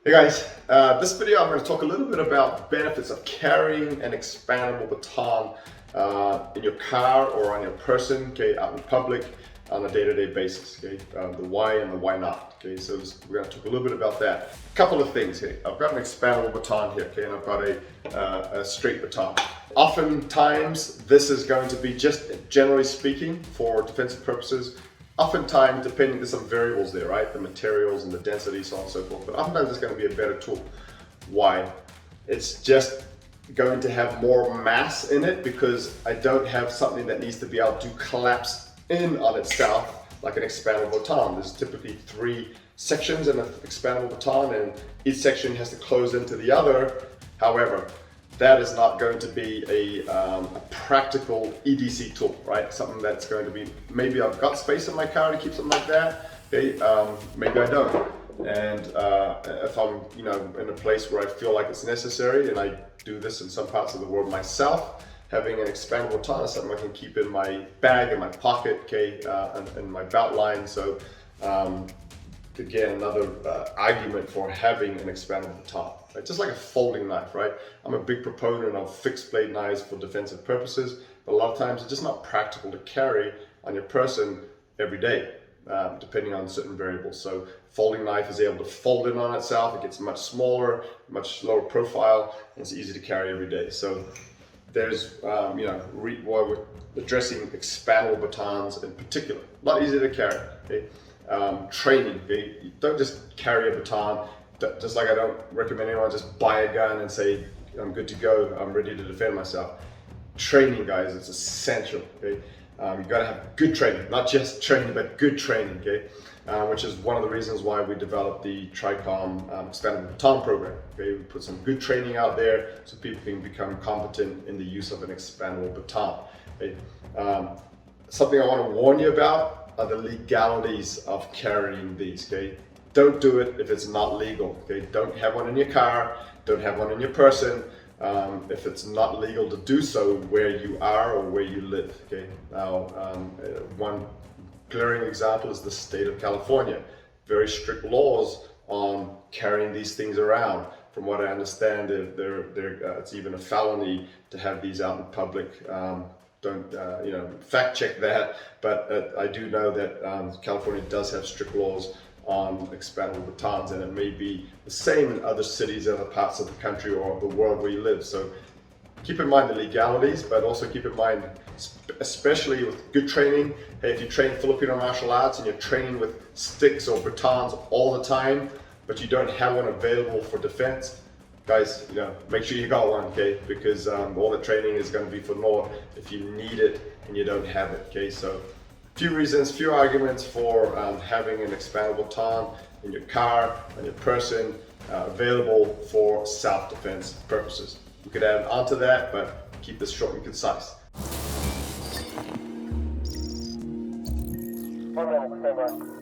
Hey guys, this video I'm going to talk a little bit about benefits of carrying an expandable baton in your car or on your person, okay, out in public on a day-to-day basis, okay, the why and the why not, okay, so we're going to talk a little bit about that. A couple of things here. I've got an expandable baton here, okay, and I've got a straight baton. Oftentimes this is going to be, just generally speaking, for defensive purposes. Oftentimes, depending, there's some variables there, right? The materials and the density, so on and so forth. But oftentimes it's going to be a better tool. Why? It's just going to have more mass in it because I don't have something that needs to be able to collapse in on itself like an expandable baton. There's typically 3 sections in an expandable baton, and each section has to close into the other. However, that is not going to be a practical EDC tool, right? Something that's going to be, maybe I've got space in my car to keep something like that, okay? Maybe I don't. And if I'm, in a place where I feel like it's necessary, and I do this in some parts of the world myself, having an expandable baton is something I can keep in my bag, in my pocket, okay, and my belt line. So again, another argument for having an expandable baton, right? Just like a folding knife, right? I'm a big proponent of fixed blade knives for defensive purposes, but a lot of times it's just not practical to carry on your person every day, depending on certain variables. So folding knife is able to fold in on itself. It gets much smaller, much lower profile, and it's easy to carry every day. So there's, why we're addressing expandable batons in particular. A lot easier to carry, okay? Training, okay? You don't just carry a baton, just like I don't recommend anyone just buy a gun and say, I'm good to go, I'm ready to defend myself. Training, guys, it's essential, okay? You've got to have good training, not just training, but good training, okay? Which is one of the reasons why we developed the TRICOM Expandable Baton program, okay? We put some good training out there so people can become competent in the use of an expandable baton, okay? Something I want to warn you about are the legalities of carrying these, okay? Don't do it if it's not legal, okay? Don't have one in your car, don't have one in your person, if it's not legal to do so where you are or where you live, okay? Now, one glaring example is the state of California. Very strict laws on carrying these things around. From what I understand, it's even a felony to have these out in public. Don't fact check that, but I do know that California does have strict laws on expandable batons, and it may be the same in other cities, other parts of the country or the world where you live. So keep in mind the legalities, but also keep in mind, especially with good training, hey, if you train Filipino martial arts and you're training with sticks or batons all the time, but you don't have one available for defense, guys, make sure you got one, okay? Because all the training is going to be for naught if you need it and you don't have it, okay? So few reasons, few arguments for having an expandable baton in your car, on your person, available for self-defense purposes. We could add on to that, but keep this short and concise. 1 minute, stand by.